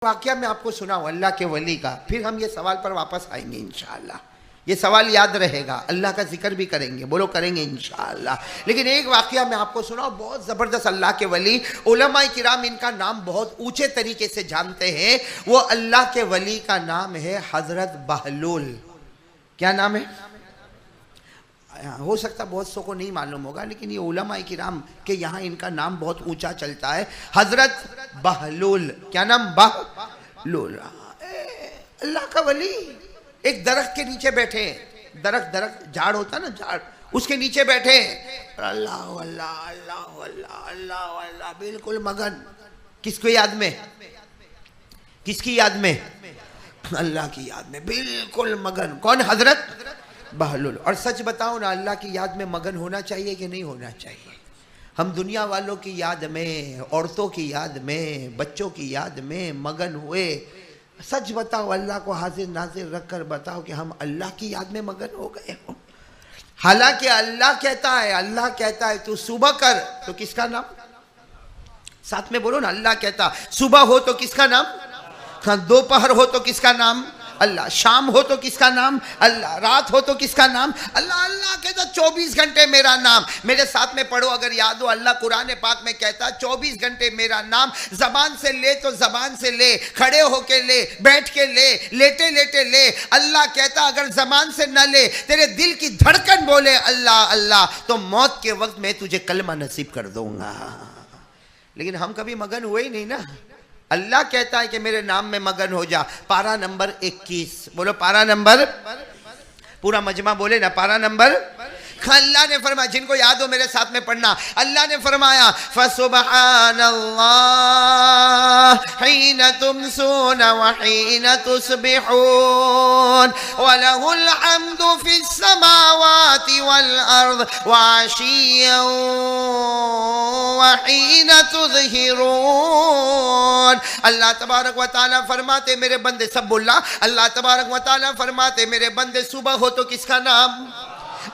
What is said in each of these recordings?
वाकया मैं आपको सुनाऊं अल्लाह के वली का, फिर हम ये सवाल पर वापस आएंगे इंशाअल्लाह। ये सवाल याद रहेगा, अल्लाह का जिक्र भी करेंगे, बोलो करेंगे इंशाअल्लाह। लेकिन एक वाकया मैं आपको सुनाऊं, बहुत ज़बरदस्त अल्लाह के वली, उलमाए किराम इनका नाम बहुत ऊंचे तरीके से जानते हैं। वो अल्लाह के वली का नाम है हज़रत बहलूल। क्या नाम है? हो सकता बहुत सौ को नहीं मालूम होगा, लेकिन ये उलमाए किराम के यहाँ इनका नाम बहुत ऊंचा चलता है, हजरत बहलूल। क्या नाम? बहलूल। अल्लाह का वली एक दरख्त के नीचे बैठे, दरख्त झाड़ होता ना, झाड़, उसके नीचे बैठे, अल्लाह अल्लाह अल्लाह अल्लाह अल्लाह अल्लाह, बिल्कुल मगन। किसको याद में? किसकी याद में? अल्लाह की याद में बिल्कुल मगन। कौन? हजरत बहलूल। और सच बताओ ना, अल्लाह की याद में मगन होना चाहिए कि नहीं होना चाहिए? हम दुनिया वालों की याद में, औरतों की याद में, बच्चों की याद में मगन हुए। सच बताओ, अल्लाह को हाजिर नाजिर रख कर बताओ कि हम अल्लाह की याद में मगन हो गए हो। हालांकि अल्लाह कहता है तू सुबह कर, तो किसका नाम? साथ में बोलो ना, अल्लाह कहता सुबह हो तो किसका नाम? हाँ, दोपहर हो तो किसका नाम? अल्लाह। शाम हो तो किसका नाम? अल्लाह। रात हो तो किसका नाम? अल्लाह। अल्लाह कहता 24 घंटे मेरा नाम। मेरे साथ में पढ़ो अगर याद हो, अल्लाह कुरान पाक में कहता 24 घंटे मेरा नाम। जबान से ले तो जबान से ले, खड़े होके ले, बैठ के ले, लेटे लेटे ले। अल्लाह कहता अगर जबान से न ले, तेरे दिल की धड़कन बोले अल्लाह अल्लाह, तो मौत के वक्त मैं तुझे कलमा नसीब कर दूंगा। लेकिन हम कभी मगन हुए ही नहीं ना। अल्लाह कहता है कि मेरे नाम में मगन हो जा। पारा नंबर 21, बोलो पारा नंबर, पूरा मजमा बोले ना, पारा नंबर। अल्लाह ने फरमाया, जिनको याद हो मेरे साथ में पढ़ना, अल्लाह ने फरमाया फसुबहानल्लाह हिना तुमसून व हिना तुस्बिहून व लहुल हम्दु फिस समावाति वल अर्द व आशिय्यन व हिना तुज़हिरून। अल्लाह तबारक व तआला फरमाते मेरे बंदे, सब बोलना, अल्लाह तबारक व तआला फरमाते मेरे बंदे, सुबह हो तो किसका नाम?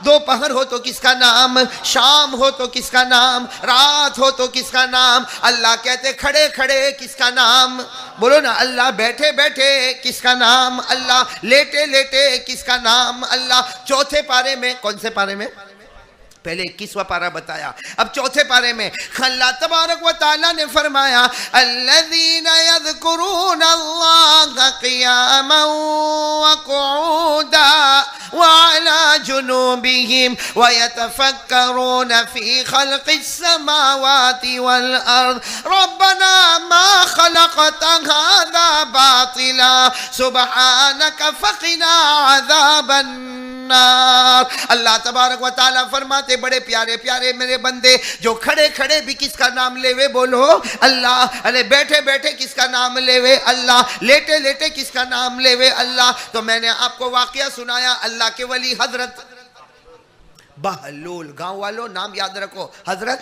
दोपहर हो तो किसका नाम? शाम हो तो किसका नाम? रात हो तो किसका नाम? अल्लाह कहते खड़े खड़े किसका नाम? बोलो ना, अल्लाह। बैठे बैठे किसका नाम? अल्लाह। लेटे लेटे किसका नाम? अल्लाह। चौथे पारे में, कौन से पारे में? पहले 21वां पारा बताया, अब चौथे पारे में अल्लाह तबारक व तआला ने फरमाया अल्लज़ीना यज़कुरून अल्लाह क़ियामन व क़ुऊदा व अला जुनूबिहिम व यतफ़क्करून फ़ी ख़ल्क़िस समावाति वल अर्द रब्बना मा ख़लक़त हाज़ा बातिला सुब्हानक फ़क़िना अज़ाबन नार। अल्लाह तबारक व तआला फरमाते बड़े प्यारे प्यारे मेरे बंदे, जो खड़े खड़े भी किसका नाम लेवे, बोलो अल्लाह। अरे बैठे बैठे किसका नाम लेवे? अल्लाह। लेटे लेटे किसका नाम लेवे? अल्लाह। तो मैंने आपको वाकया सुनाया अल्लाह के वली हजरत बहलूल। गांव वालों नाम याद रखो, हजरत।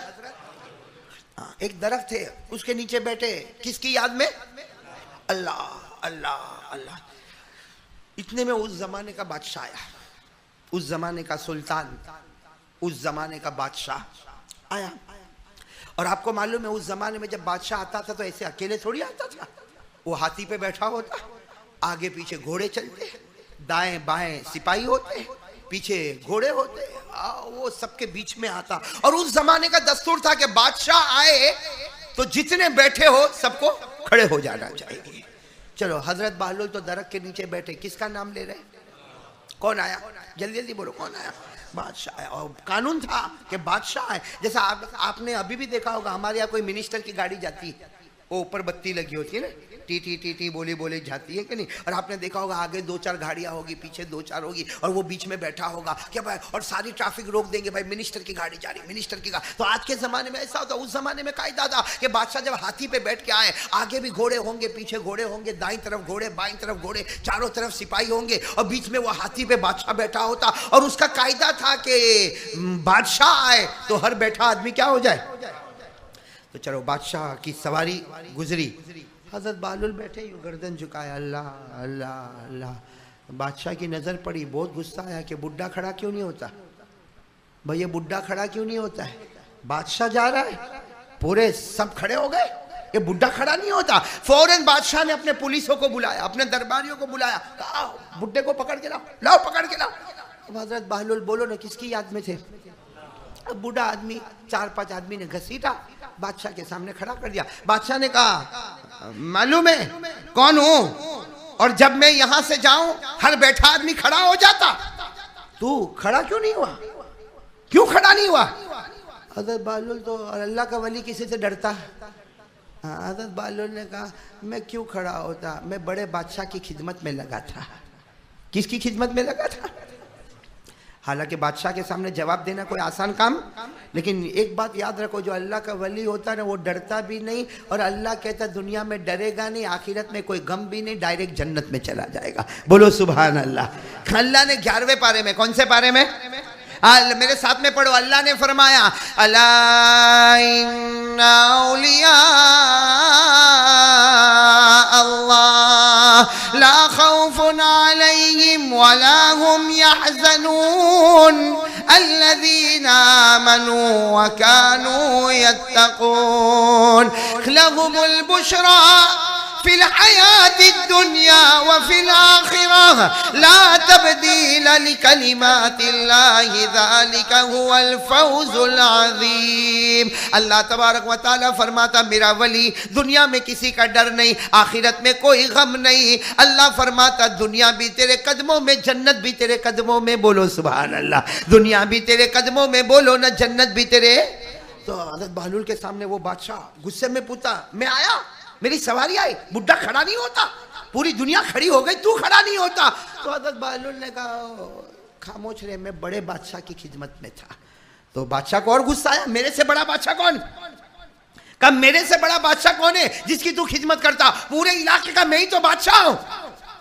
एक दरख्त थे, उसके नीचे बैठे, किसकी याद में? अल्लाह अल्लाह अल्लाह। इतने में उस जमाने का बादशाह आया, उस जमाने का सुल्तान, उस जमाने का बादशाह आया। और आपको मालूम है उस जमाने में जब बादशाह आता था तो ऐसे अकेले थोड़ी आता था, वो हाथी पे बैठा होता, आगे पीछे घोड़े चलते, दाएं बाएं सिपाही होते, पीछे घोड़े होते, वो सबके बीच में आता। और उस जमाने का दस्तूर था कि बादशाह आए तो जितने बैठे हो सबको खड़े हो जाना चाहिए। चलो, हजरत बहलूल तो दरख्त के नीचे बैठे, किसका नाम ले रहे? कौन आया? जल्दी जल्दी बोलो, कौन आया? बादशाह आया। और कानून था कि बादशाह है। जैसा आपने अभी भी देखा होगा, हमारे यहाँ कोई मिनिस्टर की गाड़ी जाती है, वो ऊपर बत्ती लगी होती है ना, टी टी टी टी बोली बोली जाती है कि नहीं? और आपने देखा होगा आगे 2-4 गाड़ियाँ होगी, पीछे 2-4 होगी, और वो बीच में बैठा होगा क्या भाई, और सारी ट्रैफिक रोक देंगे, भाई मिनिस्टर की गाड़ी जा रही, मिनिस्टर की गाड़ी। तो आज के ज़माने में ऐसा होता, उस ज़माने में कायदा था कि बादशाह जब हाथी पे बैठ के आए, आगे भी घोड़े होंगे, पीछे घोड़े होंगे, दाईं तरफ घोड़े, बाईं तरफ घोड़े, चारों तरफ सिपाही होंगे, और बीच में वो हाथी पे बादशाह बैठा होता। और उसका कायदा था कि बादशाह आए तो हर बैठा आदमी क्या हो जाए। तो चलो, बादशाह की सवारी गुजरी, हजरत बहलूल बैठे, यूं गर्दन झुकाया, अल्लाह अल्लाह अल्लाह। बादशाह की नज़र पड़ी, बहुत गुस्सा आया कि बुढ़ा खड़ा क्यों नहीं होता भाई, ये बुढ़ा खड़ा क्यों नहीं होता है? बादशाह जा रहा है, पूरे सब खड़े हो गए, ये बुढ़ा खड़ा नहीं होता। फौरन बादशाह ने अपने पुलिसों को बुलाया, अपने दरबारियों को बुलाया, कहा बुढ़े को पकड़ के लाओ, लाओ पकड़ के लाओ। अब हजरत बहलुल बोलो ना किसकी याद में थे? अब बूढ़ा आदमी 4-5 आदमी ने घसीटा, बादशाह के सामने खड़ा कर दिया। बादशाह ने कहा मालूम है कौन हूं, और जब मैं यहां से जाऊं हर बैठा आदमी खड़ा हो जाता, तू खड़ा क्यों नहीं हुआ, क्यों खड़ा नहीं हुआ? हजरत बहलुल तो और अल्लाह का वली किसी से डरता। हजरत बहलुल ने कहा मैं क्यों खड़ा होता, मैं बड़े बादशाह की खिदमत में लगा था। किसकी खिदमत में लगा था? हालांकि बादशाह के सामने जवाब देना कोई आसान काम, लेकिन एक बात याद रखो, जो अल्लाह का वली होता है ना वो डरता भी नहीं, और अल्लाह कहता दुनिया में डरेगा नहीं, आखिरत में कोई गम भी नहीं, डायरेक्ट जन्नत में चला जाएगा। बोलो सुभान अल्लाह। अल्लाह ने 11वें पारे में, कौन से पारे में? मेरे साथ में पढ़ो। अल्लाह ने फरमाया अला इन्ना औलिया अल्लाह ला खौफुन अलैहिम वला हुम यहज़नून अल्लज़ीना आमनू व कानू यत्तक़ून लहुमुल बुशरा फिल हयातिद दुनिया व फिल आखिरह ला तब्दील लिकलिमातिल्लाहि ज़ालिका हुवल फौज़ुल अज़ीम। अल्लाह तबारक व तआला फरमाता मेरा वली, दुनिया में किसी का डर नहीं, आखिरत में कोई गम नहीं। अल्लाह फरमाता दुनिया भी तेरे कदमों में, जन्नत भी तेरे कदमों में। बोलो सुभान अल्लाह। दुनिया भी तेरे कदमों में, बोलो ना, जन्नत भी तेरे। तो हज़रत बहलुल के सामने वो बादशाह गुस्से में पूछा मैं आया, मेरी सवारी आई, बुढ़ा खड़ा नहीं होता, पूरी दुनिया खड़ी हो गई, तू खड़ा नहीं होता। तो हज़रत बहलुल ने कहा खामोश रहे, मैं बड़े बादशाह की खिदमत में था। तो बादशाह को और गुस्सा आया, मेरे से बड़ा बादशाह कौन? कब मेरे से बड़ा बादशाह कौन है जिसकी तू खिदमत करता? पूरे इलाके का मैं ही तो बादशाह हूं।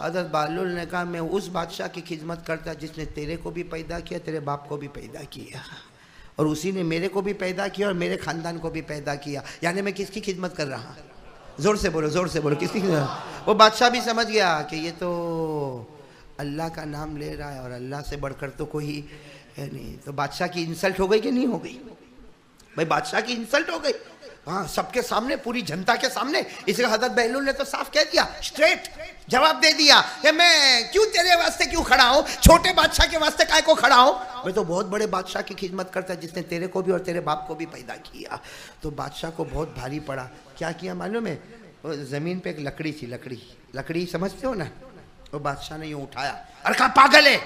हज़रत बहलुल ने कहा मैं उस बादशाह की खिदमत करता जिसने तेरे को भी पैदा किया, तेरे बाप को भी पैदा किया, और उसी ने मेरे को भी पैदा किया और मेरे खानदान को भी पैदा किया। यानी मैं किसकी खिदमत कर रहा? जोर से बोलो, जोर से बोलो, किसकी? वो बादशाह भी समझ गया कि ये तो अल्लाह का नाम ले रहा है और अल्लाह से बढ़कर तो कोई है नहीं। तो बादशाह की इंसल्ट हो गई कि नहीं हो गई? भाई बादशाह की इंसल्ट हो गई, हाँ, सबके सामने, पूरी जनता के सामने। इसलिए हज़रत बहलुल ने तो साफ कह दिया, स्ट्रेट जवाब दे दिया कि मैं क्यों तेरे वास्ते क्यों खड़ा हूँ, छोटे बादशाह के वास्ते काय को खड़ा हूँ, मैं तो बहुत बड़े बादशाह की खिदमत करता है जिसने तेरे को भी और तेरे बाप को भी पैदा किया। तो बादशाह को बहुत भारी पड़ा। क्या किया मालूम है? ज़मीन पे एक लकड़ी थी, लकड़ी समझते हो ना? वो बादशाह ने यूँ उठाया और कहा पागल है,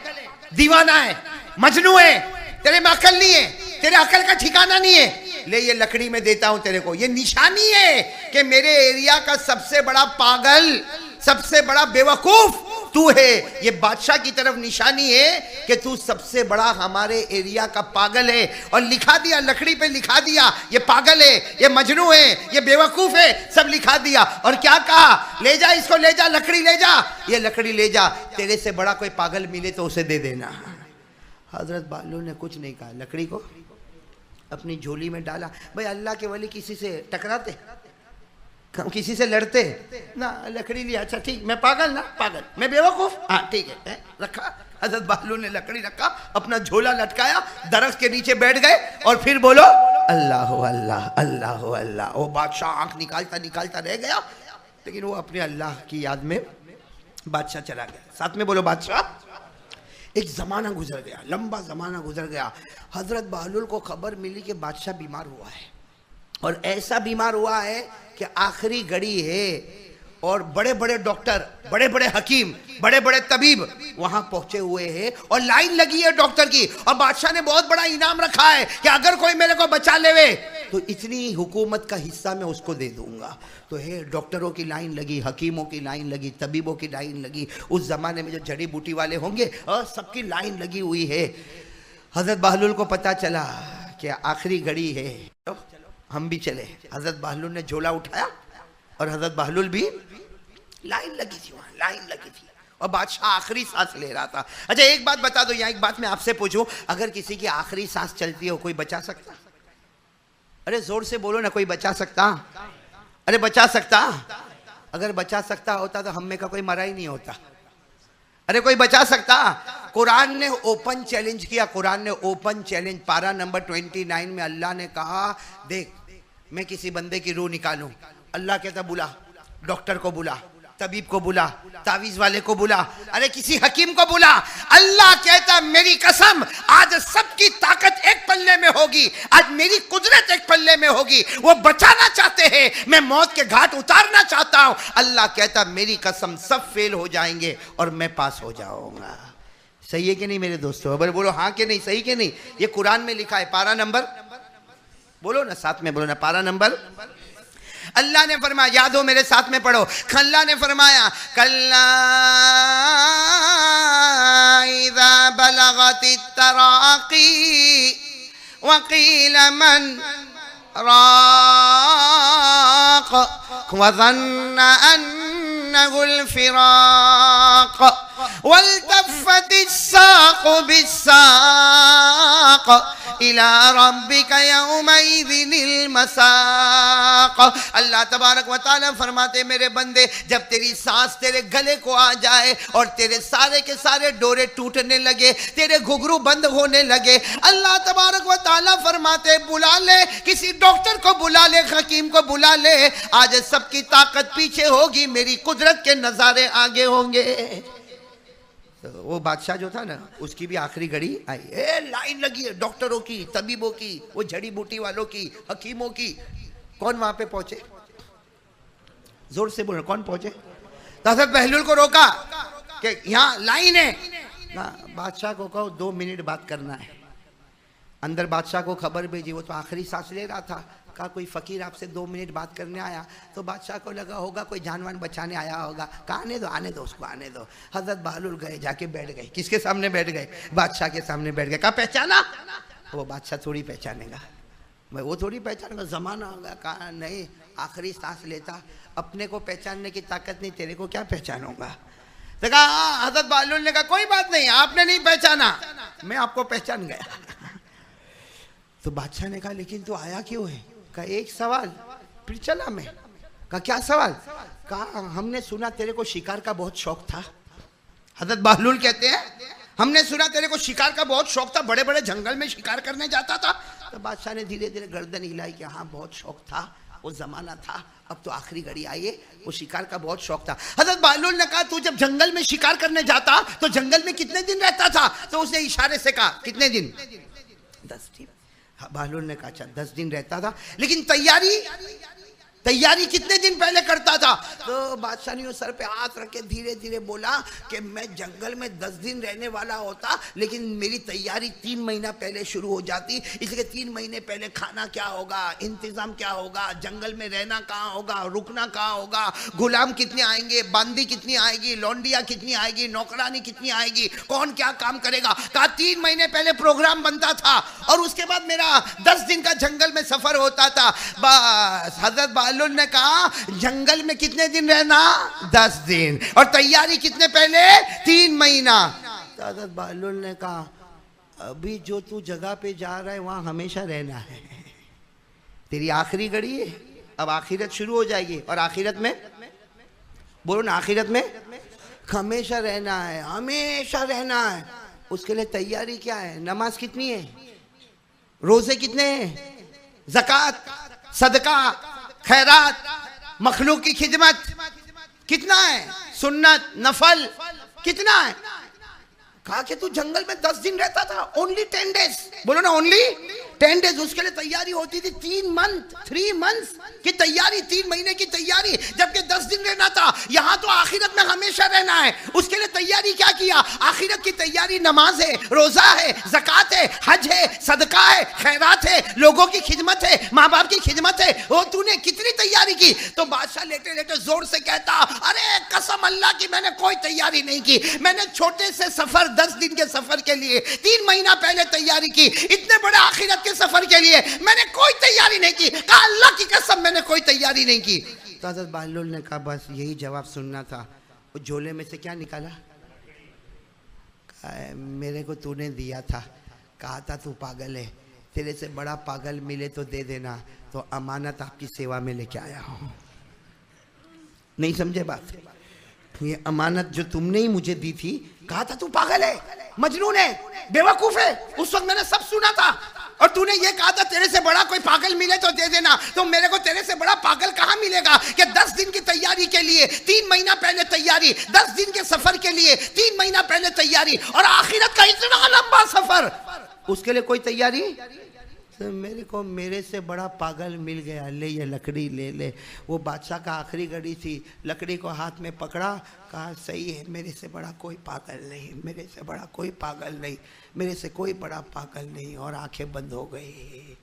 दीवाना है, मजनू है, तेरे में अकल नहीं है, तेरे अकल का ठिकाना नहीं है, ले ये लकड़ी में देता हूं तेरे को, ये निशानी है कि मेरे एरिया का सबसे बड़ा पागल, सबसे बड़ा बेवकूफ तू है। ये बादशाह की तरफ निशानी है कि तू सबसे बड़ा हमारे एरिया का पागल है। और लिखा दिया, लकड़ी पे लिखा दिया, ये पागल है, ये मजनू है, ये बेवकूफ है, सब लिखा दिया। और क्या कहा? ले जा इसको, ले जा, लकड़ी ले जा, ये लकड़ी ले जा, तेरे से बड़ा कोई पागल मिले तो उसे दे देना। हजरत बहलुल ने कुछ नहीं कहा, लकड़ी को अपनी झोली में डाला। भाई अल्लाह के वली किसी से टकराते, किसी से लड़ते ना? लकड़ी लिया, अच्छा ठीक, मैं पागल ना, पागल, मैं बेवकूफ, हाँ ठीक है, रखा। हजरत बहलुल ने लकड़ी रखा, अपना झोला लटकाया, दरख्त के नीचे बैठ गए और फिर बोलो अल्लाह अल्लाह अल्लाह अल्लाह। वो बादशाह आंख निकालता निकालता रह गया, लेकिन वो अपने अल्लाह की याद में बादशाह चला गया। साथ में बोलो बादशाह। एक ज़माना गुजर गया, लंबा ज़माना गुजर गया। हज़रत बहलुल को खबर मिली कि बादशाह बीमार हुआ है, और ऐसा बीमार हुआ है कि आखिरी घड़ी है, और बड़े बड़े डॉक्टर, बड़े बड़े हकीम, बड़े बड़े तबीब वहाँ पहुँचे हुए हैं, और लाइन लगी है डॉक्टर की। और बादशाह ने बहुत बड़ा इनाम रखा है कि अगर कोई मेरे को बचा लेवे तो इतनी हुकूमत का हिस्सा मैं उसको दे दूंगा। तो है डॉक्टरों की लाइन लगी, हकीमों की लाइन लगी, तबीबों की लाइन लगी। उस ज़माने में जो जड़ी बूटी वाले होंगे सबकी लाइन लगी हुई है। हज़रत बहलुल को पता चला कि आखिरी घड़ी है, तो हम भी चले। हज़रत बहलुल ने झोला उठाया और हज़रत बहलुल भी, लाइन लगी थी वहाँ, लाइन लगी थी, और बादशाह आखिरी सांस ले रहा था। अच्छा एक बात बता दो, यहाँ एक बात मैं आपसे पूछूं, अगर किसी की आखिरी सांस चलती हो, कोई बचा सकता? अरे जोर से बोलो ना, कोई बचा सकता? अरे बचा सकता? अगर बचा सकता होता तो हम में का कोई मरा ही नहीं होता। अरे कोई बचा सकता? कुरान ने ओपन चैलेंज किया, कुरान ने ओपन चैलेंज, पारा नंबर 29 में अल्लाह ने कहा देख मैं किसी बंदे की रूह निकालूं, अल्लाह कहता बुला, डॉक्टर को बुला, तबीब को बुला, तावीज वाले को बुला, अरे किसी हकीम को बुला। अल्लाह कहता मेरी कसम आज सबकी ताकत एक पल्ले में होगी, आज मेरी कुदरत एक पल्ले में होगी। वो बचाना चाहते हैं, मैं मौत के घाट उतारना चाहता हूं। अल्लाह कहता मेरी कसम सब फेल हो जाएंगे और मैं पास हो जाऊंगा। सही है कि नहीं मेरे दोस्तों? अगर बोलो हाँ कि नहीं, सही कि नहीं? ये कुरान में लिखा है, पारा नंबर बोलो ना, साथ में बोलो ना, पारा नंबर। अल्लाह ने फरमाया, याद हो मेरे साथ में पढ़ो, अल्लाह ने फरमाया कल्ला इज़ा बलगतित तराक़ी वक़ील मन राक़ वज़न्न अन्नहुल फ़िराक़ वल्तफ़्फ़तिस साक़ बिस्साक़ इला रब्बिका यौमइज़िनिल मसाक़। अल्लाह तबारक व तआला फरमाते मेरे बंदे, जब तेरी सांस तेरे गले को आ जाए और तेरे सारे के सारे डोरे टूटने लगे, तेरे घुघरू बंद होने लगे, अल्लाह तबारक व तआला फरमाते बुला ले, किसी डॉक्टर को बुला ले, हकीम को बुला ले। आज सबकी ताकत पीछे होगी, मेरी कुदरत के नजारे आगे होंगे। तो वो बादशाह जो था ना, उसकी भी आखिरी घड़ी आई। लाइन लगी है डॉक्टरों की, तबीबों की, वो जड़ी बूटी वालों की, हकीमों की। कौन वहां पे पहुंचे? जोर से बोलो, कौन पहुंचे? तो हज़रत बहलूल को रोका कि यहाँ लाइन है ना, बादशाह को कहो 2 मिनट बात करना है। अंदर बादशाह को खबर भेजी, वो तो आखिरी सांस ले रहा था। कहा कोई फकीर आपसे 2 मिनट बात करने आया। तो बादशाह को लगा होगा कोई जानवान बचाने आया होगा। कहा आने दो उसको, आने दो। हजरत बहलूल गए, जाके बैठ गए। किसके सामने बैठ गए? बादशाह के सामने बैठ गए। कहा पहचाना? वो बादशाह थोड़ी पहचानेगा, मैं वो थोड़ी पहचानेगा, जमाना होगा। कहा नहीं, आखिरी सांस लेता, अपने को पहचानने की ताकत नहीं, तेरे को क्या पहचानूंगा? तो कहा हजरत बहलूल ने कहा कोई बात नहीं, आपने नहीं पहचाना, मैं आपको पहचान गया। तो बादशाह ने कहा लेकिन तू आया क्यों है? का एक सवाल, फिर चला मैं। का क्या सवाल? कहा हमने सुना तेरे को शिकार का बहुत शौक था। हजरत बहलूल कहते हैं हमने सुना तेरे को शिकार का बहुत शौक था, बड़े बड़े जंगल में शिकार करने जाता था। तो बादशाह ने धीरे धीरे गर्दन हिलाई कि हाँ बहुत शौक था, वो जमाना था, अब तो आखिरी घड़ी आई है। वो शिकार का बहुत शौक था। हजरत बहलूल ने कहा तू जब जंगल में शिकार करने जाता तो जंगल में कितने दिन रहता था? तो उसने इशारे से कहा कितने दिन? 10 दिन। बहलूल ने कहा अच्छा 10 दिन रहता था, लेकिन तैयारी कितने दिन पहले करता था? तो बादशाह ने सर पे हाथ रख के धीरे धीरे बोला कि मैं जंगल में 10 दिन रहने वाला होता, लेकिन मेरी तैयारी 3 महीना पहले शुरू हो जाती। इसलिए 3 महीने पहले खाना क्या होगा, इंतजाम क्या होगा, जंगल में रहना कहाँ होगा, रुकना कहाँ होगा, गुलाम कितने आएंगे, बांदी कितनी आएगी, लौंडिया कितनी आएगी, नौकरानी कितनी आएगी, कौन क्या काम करेगा। कहा 3 महीने पहले प्रोग्राम बनता था और उसके बाद मेरा 10 दिन का जंगल में सफर होता था। बस हजरत बहलूल ने कहा जंगल में कितने दिन रहना? 10 दिन। और तैयारी कितने पहले? 3 महीना। हजरत बहलूल ने कहा अभी जो तू जगह पे जा रहा है वहां हमेशा रहना है, तेरी आखिरी घड़ी है, अब आखिरत शुरू हो जाएगी। और आखिरत में बोलो ना, आखिरत में हमेशा रहना है, हमेशा रहना है। उसके लिए तैयारी क्या है? नमाज कितनी है, रोजे कितने हैं, ज़कात, सदका, खैरात, मखलूक की खिदमत कितना है, सुन्नत, नफल कितना है। कहा कि तू जंगल में 10 दिन रहता था, ओनली 10 डेज। बोलो ना, ओनली 10 डेज। उसके लिए तैयारी होती थी 3 मंथ की तैयारी, 3 महीने की तैयारी, जबकि 10 दिन रहना था। यहाँ तो आखिरत में हमेशा रहना है। उसके लिए तैयारी क्या किया? आखिरत की तैयारी नमाज है, रोजा है, ज़कात है, हज है, सदका है, खैरात है, लोगों की खिदमत है, माँ बाप की खिदमत है। वो तूने कितनी तैयारी की? तो बादशाह लेटे लेटे जोर से कहता अरे कसम अल्लाह की मैंने कोई तैयारी नहीं की। मैंने छोटे से सफर 10 दिन के सफर के लिए 3 महीना पहले तैयारी की, इतने बड़े आखिरत के सफर के लिए मैंने कोई तैयारी नहीं की। कहा अल्लाह की कसम मैंने कोई तैयारी नहीं की। तो हज़रत बहलूल ने कहा बस यही जवाब सुनना था। वो झोले में से क्या निकाला? मेरे को तूने दिया था, कहा था तू पागल है, तेरे से बड़ा पागल मिले तो दे देना। तो अमानत आपकी सेवा में लेके आया हूँ। नहीं समझे बात? ये अमानत जो तुमने ही मुझे दी थी, कहा था तू पागल है, मजनून है, बेवकूफ है। उस वक्त मैंने सब सुना था। और तूने ये कहा था तेरे से बड़ा कोई पागल मिले तो दे देना, तो मेरे को तेरे से बड़ा पागल कहां मिलेगा कि 10 दिन की तैयारी के लिए 3 महीना पहले तैयारी, 10 दिन के सफर के लिए 3 महीना पहले तैयारी, और आखिरत का इतना लंबा सफर, उसके लिए कोई तैयारी। तो मेरे को मेरे से बड़ा पागल मिल गया, ले ये लकड़ी ले ले। वो बादशाह का आखिरी घड़ी थी, लकड़ी को हाथ में पकड़ा, कहा सही है, मेरे से बड़ा कोई पागल नहीं, मेरे से बड़ा कोई पागल नहीं, मेरे से कोई बड़ा पागल नहीं, और आंखें बंद हो गई।